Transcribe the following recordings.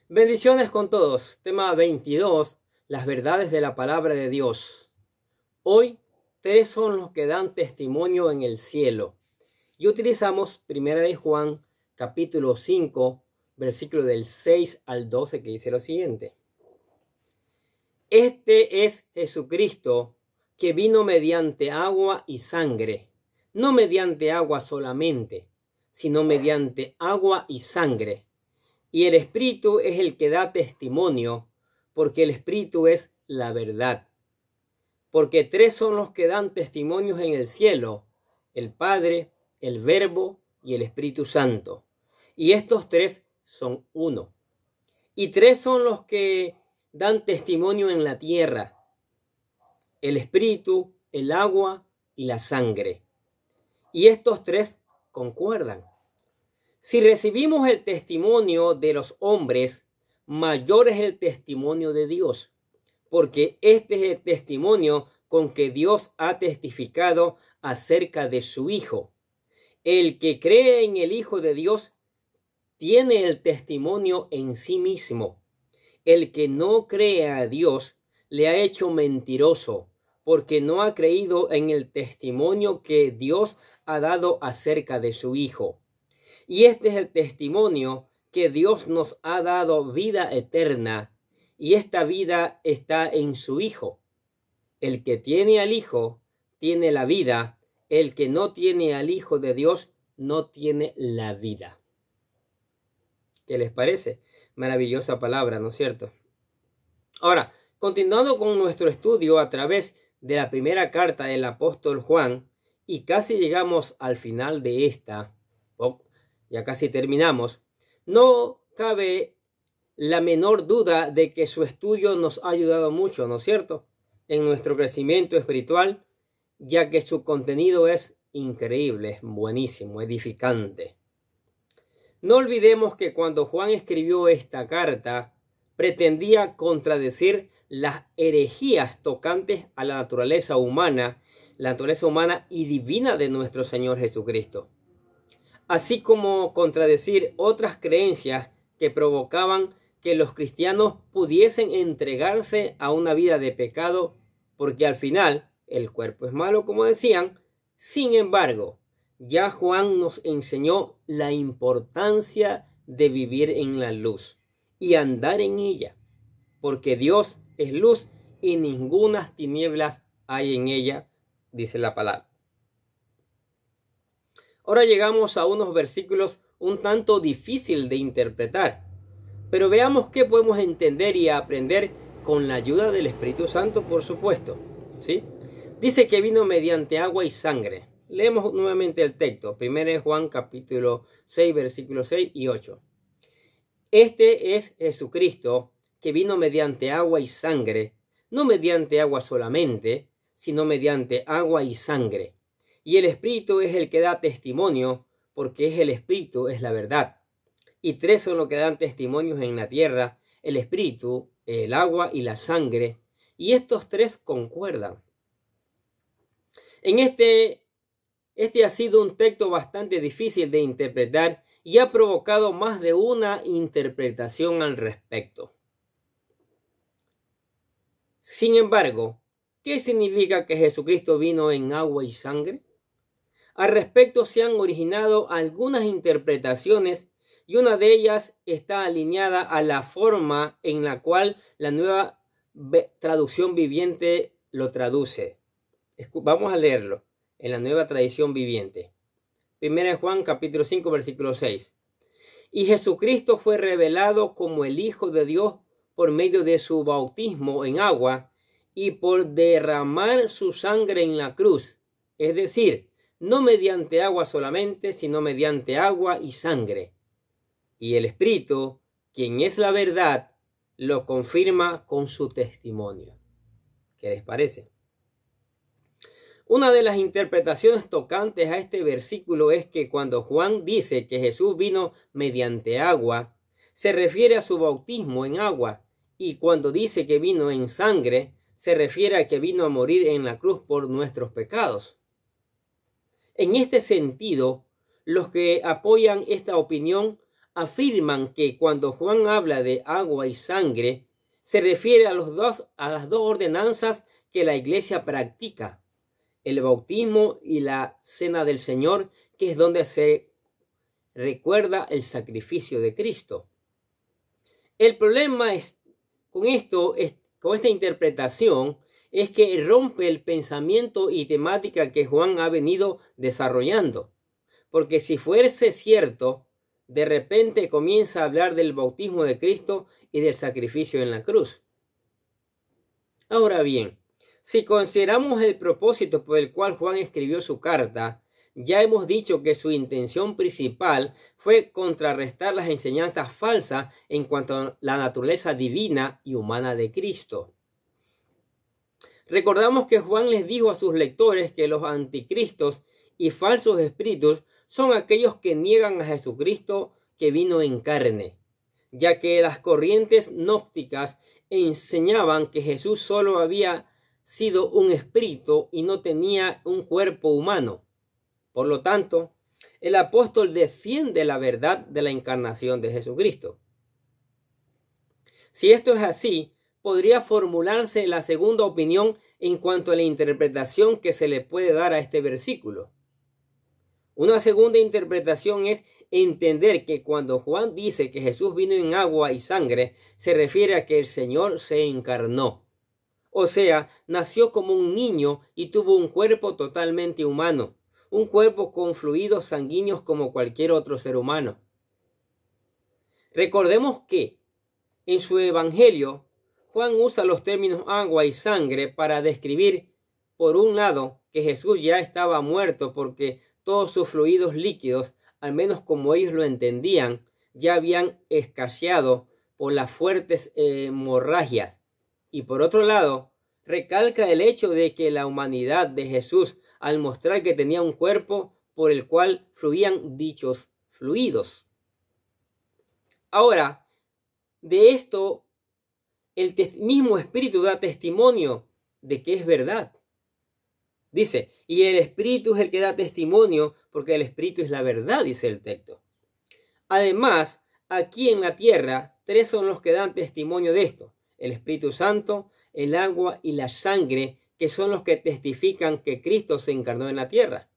Bendiciones con todos. Tema 22. Las verdades de la palabra de Dios. Hoy, tres son los que dan testimonio en el cielo. Y utilizamos 1 de Juan, capítulo 5, versículo del 6 al 12, que dice lo siguiente. Este es Jesucristo, que vino mediante agua y sangre. No mediante agua solamente, sino mediante agua y sangre. Y el Espíritu es el que da testimonio, porque el Espíritu es la verdad. Porque tres son los que dan testimonios en el cielo: el Padre, el Verbo y el Espíritu Santo. Y estos tres son uno. Y tres son los que dan testimonio en la tierra: el Espíritu, el agua y la sangre. Y estos tres concuerdan. Si recibimos el testimonio de los hombres, mayor es el testimonio de Dios, porque este es el testimonio con que Dios ha testificado acerca de su Hijo. El que cree en el Hijo de Dios tiene el testimonio en sí mismo. El que no cree a Dios le ha hecho mentiroso, porque no ha creído en el testimonio que Dios ha dado acerca de su Hijo. Y este es el testimonio, que Dios nos ha dado vida eterna, y esta vida está en su Hijo. El que tiene al Hijo tiene la vida, el que no tiene al Hijo de Dios no tiene la vida. ¿Qué les parece? Maravillosa palabra, ¿no es cierto? Ahora, continuando con nuestro estudio a través de la primera carta del apóstol Juan, y casi llegamos al final de esta, ya casi terminamos, no cabe la menor duda de que su estudio nos ha ayudado mucho, ¿no es cierto?, en nuestro crecimiento espiritual, ya que su contenido es increíble, es buenísimo, edificante. No olvidemos que cuando Juan escribió esta carta, pretendía contradecir las herejías tocantes a la naturaleza humana y divina de nuestro Señor Jesucristo, así como contradecir otras creencias que provocaban que los cristianos pudiesen entregarse a una vida de pecado, porque al final el cuerpo es malo, como decían. Sin embargo, ya Juan nos enseñó la importancia de vivir en la luz y andar en ella, porque Dios es luz y ninguna tinieblas hay en ella, dice la palabra. Ahora llegamos a unos versículos un tanto difícil de interpretar, pero veamos qué podemos entender y aprender con la ayuda del Espíritu Santo, por supuesto. ¿Sí? Dice que vino mediante agua y sangre. Leemos nuevamente el texto, 1 Juan capítulo 6, versículos 6 y 8. Este es Jesucristo, que vino mediante agua y sangre, no mediante agua solamente, sino mediante agua y sangre. Y el Espíritu es el que da testimonio, porque es el Espíritu, es la verdad. Y tres son los que dan testimonios en la tierra: el Espíritu, el agua y la sangre. Y estos tres concuerdan. Este ha sido un texto bastante difícil de interpretar y ha provocado más de una interpretación al respecto. Sin embargo, ¿qué significa que Jesucristo vino en agua y sangre? Al respecto se han originado algunas interpretaciones, y una de ellas está alineada a la forma en la cual la nueva traducción viviente lo traduce. Vamos a leerlo en la nueva tradición viviente. 1 Juan capítulo 5, versículo 6. Y Jesucristo fue revelado como el Hijo de Dios por medio de su bautismo en agua y por derramar su sangre en la cruz, es decir, no mediante agua solamente, sino mediante agua y sangre. Y el Espíritu, quien es la verdad, lo confirma con su testimonio. ¿Qué les parece? Una de las interpretaciones tocantes a este versículo es que cuando Juan dice que Jesús vino mediante agua, se refiere a su bautismo en agua, y cuando dice que vino en sangre, se refiere a que vino a morir en la cruz por nuestros pecados. En este sentido, los que apoyan esta opinión afirman que cuando Juan habla de agua y sangre, se refiere a las dos ordenanzas que la Iglesia practica, el bautismo y la cena del Señor, que es donde se recuerda el sacrificio de Cristo. El problema con esta interpretación es que rompe el pensamiento y temática que Juan ha venido desarrollando. Porque si fuese cierto, de repente comienza a hablar del bautismo de Cristo y del sacrificio en la cruz. Ahora bien, si consideramos el propósito por el cual Juan escribió su carta, ya hemos dicho que su intención principal fue contrarrestar las enseñanzas falsas en cuanto a la naturaleza divina y humana de Cristo. Recordamos que Juan les dijo a sus lectores que los anticristos y falsos espíritus son aquellos que niegan a Jesucristo que vino en carne, ya que las corrientes gnósticas enseñaban que Jesús solo había sido un espíritu y no tenía un cuerpo humano. Por lo tanto, el apóstol defiende la verdad de la encarnación de Jesucristo. Si esto es así, podría formularse la segunda opinión en cuanto a la interpretación que se le puede dar a este versículo. Una segunda interpretación es entender que cuando Juan dice que Jesús vino en agua y sangre, se refiere a que el Señor se encarnó. O sea, nació como un niño y tuvo un cuerpo totalmente humano, un cuerpo con fluidos sanguíneos como cualquier otro ser humano. Recordemos que en su evangelio, Juan usa los términos agua y sangre para describir, por un lado, que Jesús ya estaba muerto porque todos sus fluidos líquidos, al menos como ellos lo entendían, ya habían escaseado por las fuertes hemorragias. Y por otro lado, recalca el hecho de que la humanidad de Jesús, al mostrar que tenía un cuerpo por el cual fluían dichos fluidos. Ahora, de esto, el mismo Espíritu da testimonio de que es verdad. Dice, y el Espíritu es el que da testimonio, porque el Espíritu es la verdad, dice el texto. Además, aquí en la tierra, tres son los que dan testimonio de esto: el Espíritu Santo, el agua y la sangre, que son los que testifican que Cristo se encarnó en la tierra.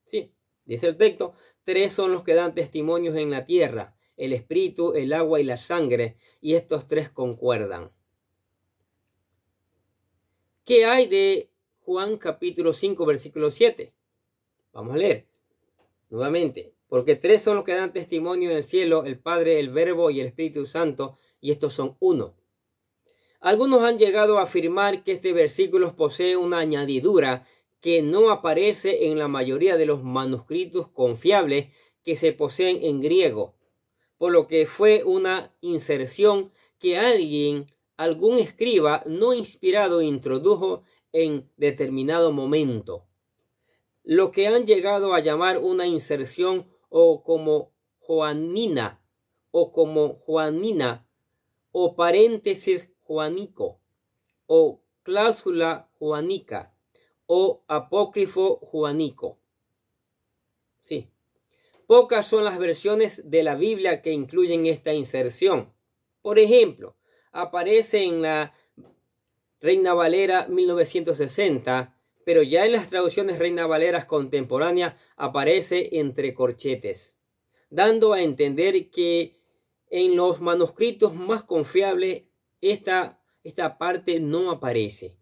Sí, dice el texto, tres son los que dan testimonios en la tierra: el Espíritu, el agua y la sangre, y estos tres concuerdan. ¿Qué hay de Juan capítulo 5, versículo 7? Vamos a leer nuevamente. Porque tres son los que dan testimonio en el cielo: el Padre, el Verbo y el Espíritu Santo, y estos son uno. Algunos han llegado a afirmar que este versículo posee una añadidura que no aparece en la mayoría de los manuscritos confiables que se poseen en griego, por lo que fue una inserción que algún escriba no inspirado introdujo en determinado momento, lo que han llegado a llamar una inserción o como Joanina o paréntesis juanico o cláusula juanica o apócrifo juanico. Sí. Pocas son las versiones de la Biblia que incluyen esta inserción. Por ejemplo, aparece en la Reina Valera 1960, pero ya en las traducciones Reina Valeras contemporáneas aparece entre corchetes, dando a entender que en los manuscritos más confiables esta parte no aparece.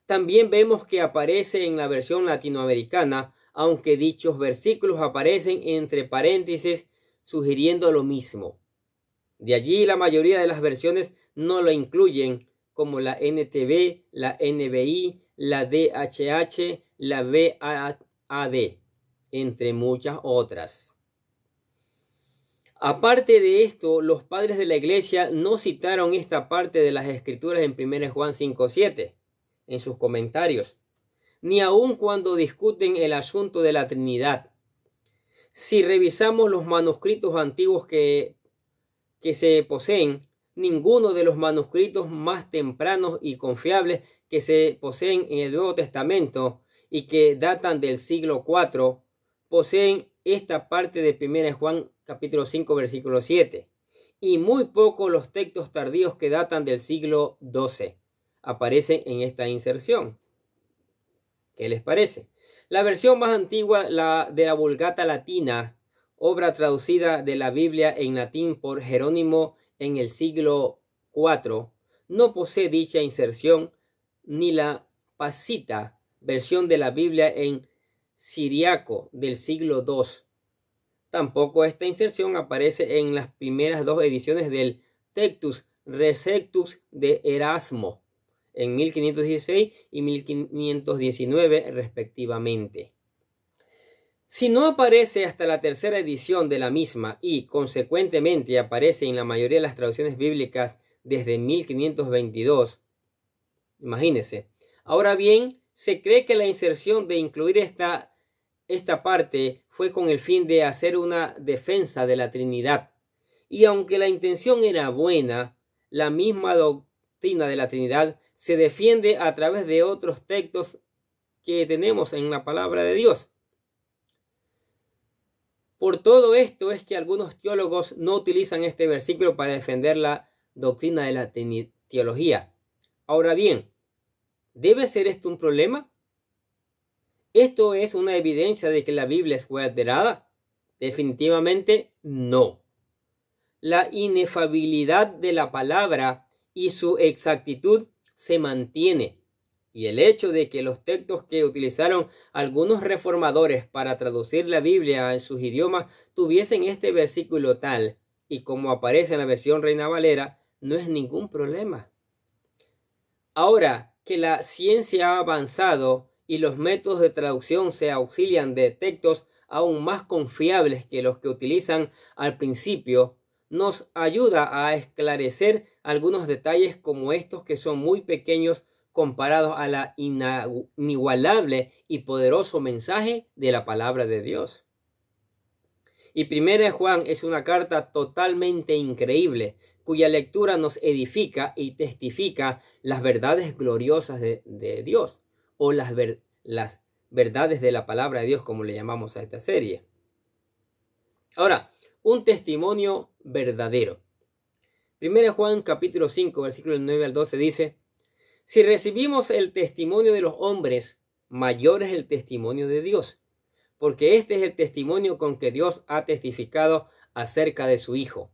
También vemos que aparece en la versión latinoamericana, aunque dichos versículos aparecen entre paréntesis, sugiriendo lo mismo. De allí la mayoría de las versiones no lo incluyen, como la NTV, la NBI, la DHH, la VAD, entre muchas otras. Aparte de esto, los padres de la iglesia no citaron esta parte de las escrituras en 1 Juan 5:7 en sus comentarios, ni aun cuando discuten el asunto de la Trinidad. Si revisamos los manuscritos antiguos que se poseen, ninguno de los manuscritos más tempranos y confiables que se poseen en el Nuevo Testamento y que datan del siglo IV poseen esta parte de 1 Juan capítulo 5, versículo 7. Y muy pocos los textos tardíos que datan del siglo XII aparecen en esta inserción. ¿Qué les parece? La versión más antigua, la de la Vulgata Latina, obra traducida de la Biblia en latín por Jerónimo en el siglo IV, no posee dicha inserción, ni la Pacita, versión de la Biblia en siriaco del siglo II. Tampoco esta inserción aparece en las primeras dos ediciones del Textus Receptus de Erasmo, en 1516 y 1519 respectivamente. Si no aparece hasta la tercera edición de la misma y, consecuentemente, aparece en la mayoría de las traducciones bíblicas desde 1522, imagínense. Ahora bien, se cree que la inserción de incluir esta parte fue con el fin de hacer una defensa de la Trinidad. Y aunque la intención era buena, la misma doctrina de la Trinidad se defiende a través de otros textos que tenemos en la palabra de Dios. Por todo esto es que algunos teólogos no utilizan este versículo para defender la doctrina de la teología. Ahora bien, ¿debe ser esto un problema? ¿Esto es una evidencia de que la Biblia fue alterada? Definitivamente no. La inefabilidad de la palabra y su exactitud se mantiene. Y el hecho de que los textos que utilizaron algunos reformadores para traducir la Biblia en sus idiomas tuviesen este versículo tal y como aparece en la versión Reina Valera, no es ningún problema. Ahora que la ciencia ha avanzado y los métodos de traducción se auxilian de textos aún más confiables que los que utilizan al principio, nos ayuda a esclarecer algunos detalles como estos que son muy pequeños comparados a la inigualable y poderoso mensaje de la palabra de Dios. Y 1 Juan es una carta totalmente increíble, cuya lectura nos edifica y testifica las verdades gloriosas de Dios, o las verdades de la palabra de Dios, como le llamamos a esta serie. Ahora, un testimonio verdadero. 1 Juan capítulo 5, versículos 9 al 12 dice: si recibimos el testimonio de los hombres, mayor es el testimonio de Dios, porque este es el testimonio con que Dios ha testificado acerca de su Hijo.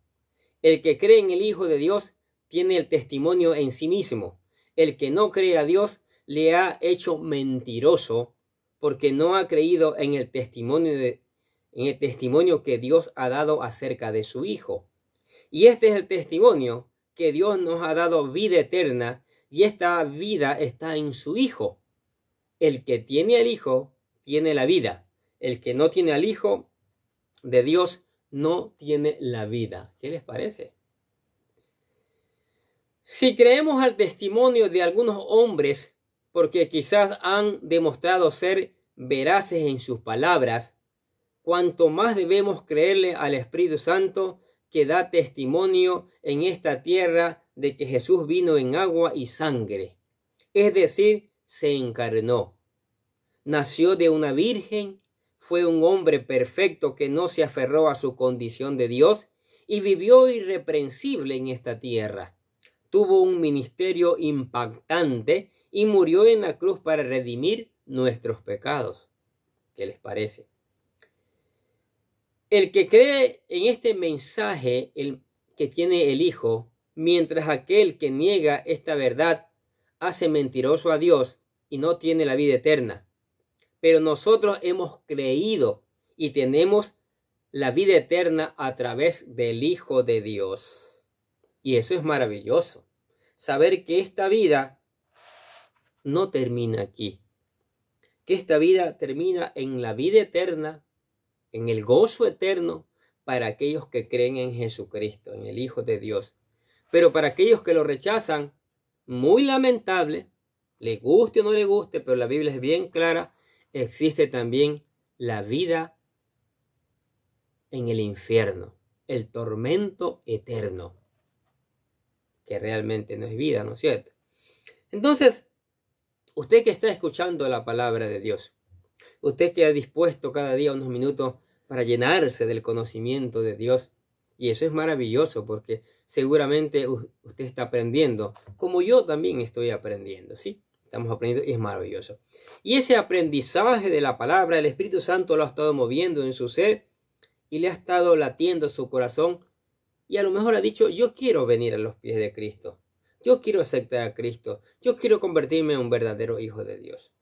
El que cree en el Hijo de Dios tiene el testimonio en sí mismo. El que no cree a Dios le ha hecho mentiroso, porque no ha creído en el testimonio que Dios ha dado acerca de su Hijo. Y este es el testimonio, que Dios nos ha dado vida eterna, y esta vida está en su Hijo. El que tiene al Hijo tiene la vida. El que no tiene al Hijo de Dios no tiene la vida. ¿Qué les parece? Si creemos al testimonio de algunos hombres, porque quizás han demostrado ser veraces en sus palabras, cuanto más debemos creerle al Espíritu Santo, que da testimonio en esta tierra de que Jesús vino en agua y sangre, es decir, se encarnó, nació de una virgen, fue un hombre perfecto que no se aferró a su condición de Dios y vivió irreprensible en esta tierra. Tuvo un ministerio impactante y murió en la cruz para redimir nuestros pecados. ¿Qué les parece? El que cree en este mensaje que tiene el Hijo, mientras aquel que niega esta verdad hace mentiroso a Dios y no tiene la vida eterna. Pero nosotros hemos creído y tenemos la vida eterna a través del Hijo de Dios. Y eso es maravilloso. Saber que esta vida no termina aquí. Que esta vida termina en la vida eterna, en el gozo eterno para aquellos que creen en Jesucristo, en el Hijo de Dios. Pero para aquellos que lo rechazan, muy lamentable, le guste o no le guste, pero la Biblia es bien clara, existe también la vida en el infierno, el tormento eterno, que realmente no es vida, ¿no es cierto? Entonces, usted que está escuchando la palabra de Dios, usted que ha dispuesto cada día unos minutos para llenarse del conocimiento de Dios. Y eso es maravilloso porque seguramente usted está aprendiendo, como yo también estoy aprendiendo, ¿sí? Estamos aprendiendo y es maravilloso. Y ese aprendizaje de la palabra, el Espíritu Santo lo ha estado moviendo en su ser y le ha estado latiendo su corazón. Y a lo mejor ha dicho, yo quiero venir a los pies de Cristo. Yo quiero aceptar a Cristo. Yo quiero convertirme en un verdadero hijo de Dios.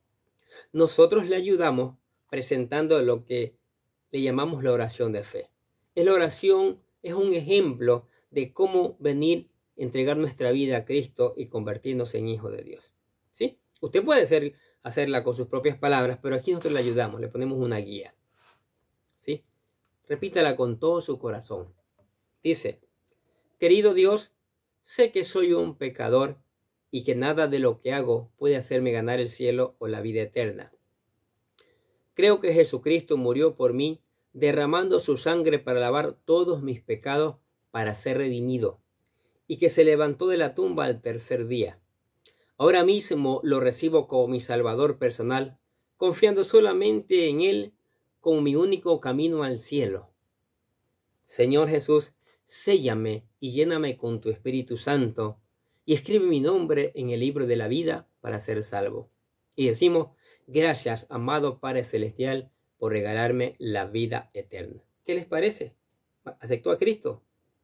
Nosotros le ayudamos presentando lo que le llamamos la oración de fe. La oración es un ejemplo de cómo venir, entregar nuestra vida a Cristo y convertirnos en hijos de Dios. ¿Sí? Usted puede hacerla con sus propias palabras, pero aquí nosotros le ayudamos, le ponemos una guía. ¿Sí? Repítala con todo su corazón. Dice, querido Dios, sé que soy un pecador y que nada de lo que hago puede hacerme ganar el cielo o la vida eterna. Creo que Jesucristo murió por mí, derramando su sangre para lavar todos mis pecados para ser redimido, y que se levantó de la tumba al tercer día. Ahora mismo lo recibo como mi Salvador personal, confiando solamente en Él como mi único camino al cielo. Señor Jesús, séllame y lléname con tu Espíritu Santo, y escribe mi nombre en el libro de la vida para ser salvo. Y decimos, gracias, amado Padre Celestial, por regalarme la vida eterna. ¿Qué les parece? Aceptó a Cristo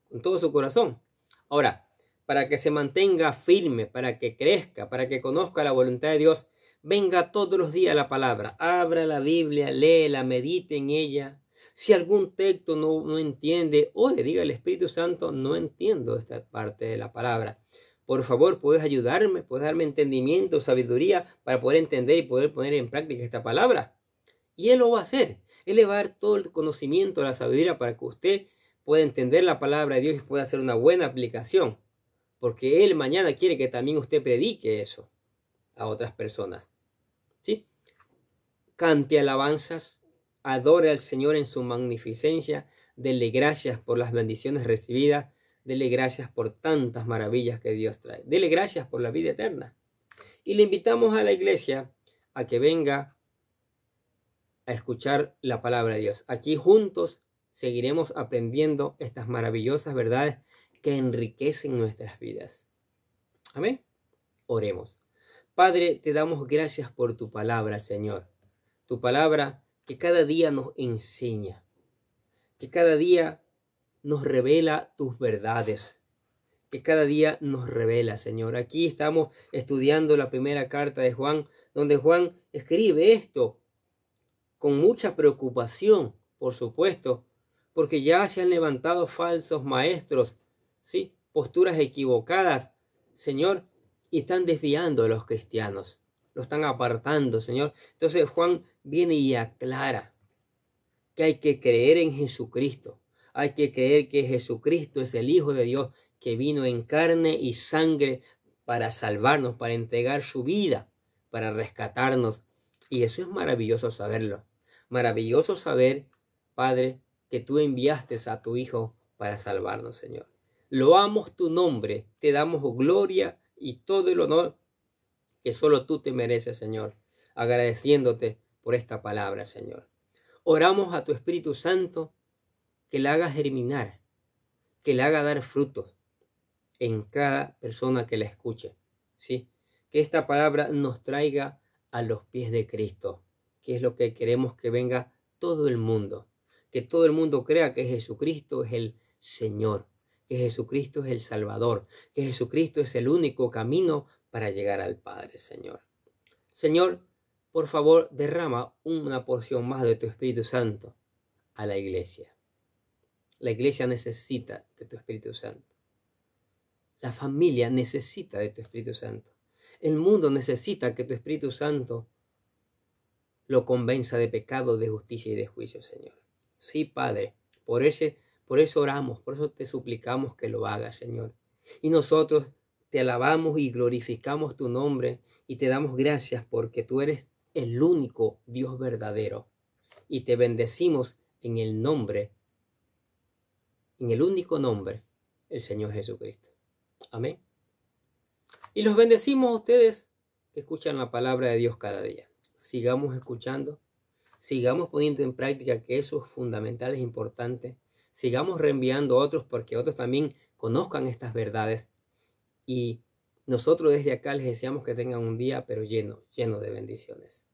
con todo su corazón. Ahora, para que se mantenga firme, para que crezca, para que conozca la voluntad de Dios, venga todos los días a la palabra, abra la Biblia, léela, medite en ella. Si algún texto no entiende, o le diga al Espíritu Santo, no entiendo esta parte de la palabra. Por favor, puedes ayudarme, puedes darme entendimiento, sabiduría para poder entender y poder poner en práctica esta palabra. Y Él lo va a hacer. Él le va a dar todo el conocimiento, la sabiduría para que usted pueda entender la palabra de Dios y pueda hacer una buena aplicación. Porque Él mañana quiere que también usted predique eso a otras personas. ¿Sí? Cante alabanzas, adore al Señor en su magnificencia, dele gracias por las bendiciones recibidas, dele gracias por tantas maravillas que Dios trae, dele gracias por la vida eterna. Y le invitamos a la iglesia a que venga a escuchar la palabra de Dios. Aquí juntos seguiremos aprendiendo estas maravillosas verdades que enriquecen nuestras vidas. Amén. Oremos. Padre, te damos gracias por tu palabra, Señor. Tu palabra que cada día nos enseña, que cada día nos revela tus verdades, que cada día nos revela, Señor. Aquí estamos estudiando la primera carta de Juan, donde Juan escribe esto con mucha preocupación, por supuesto, porque ya se han levantado falsos maestros, ¿sí? Posturas equivocadas, Señor, y están desviando a los cristianos, lo están apartando, Señor. Entonces Juan viene y aclara que hay que creer en Jesucristo, hay que creer que Jesucristo es el Hijo de Dios que vino en carne y sangre para salvarnos, para entregar su vida, para rescatarnos. Y eso es maravilloso saberlo. Maravilloso saber, Padre, que tú enviaste a tu Hijo para salvarnos, Señor. Loamos tu nombre, te damos gloria y todo el honor que solo tú te mereces, Señor, agradeciéndote por esta palabra, Señor. Oramos a tu Espíritu Santo que la haga germinar, que la haga dar frutos en cada persona que la escuche, ¿sí? Que esta palabra nos traiga a los pies de Cristo, que es lo que queremos que venga todo el mundo, que todo el mundo crea que Jesucristo es el Señor, que Jesucristo es el Salvador, que Jesucristo es el único camino para llegar al Padre, Señor. Señor, por favor, derrama una porción más de tu Espíritu Santo a la iglesia. La iglesia necesita de tu Espíritu Santo. La familia necesita de tu Espíritu Santo. El mundo necesita que tu Espíritu Santo lo convenza de pecado, de justicia y de juicio, Señor. Sí, Padre, por eso oramos, por eso te suplicamos que lo hagas, Señor. Y nosotros te alabamos y glorificamos tu nombre y te damos gracias porque tú eres el único Dios verdadero. Y te bendecimos en el único nombre, el Señor Jesucristo. Amén. Y los bendecimos a ustedes que escuchan la palabra de Dios cada día. Sigamos escuchando, sigamos poniendo en práctica que eso es fundamental, es importante. Sigamos reenviando a otros porque otros también conozcan estas verdades. Y nosotros desde acá les deseamos que tengan un día pero lleno de bendiciones.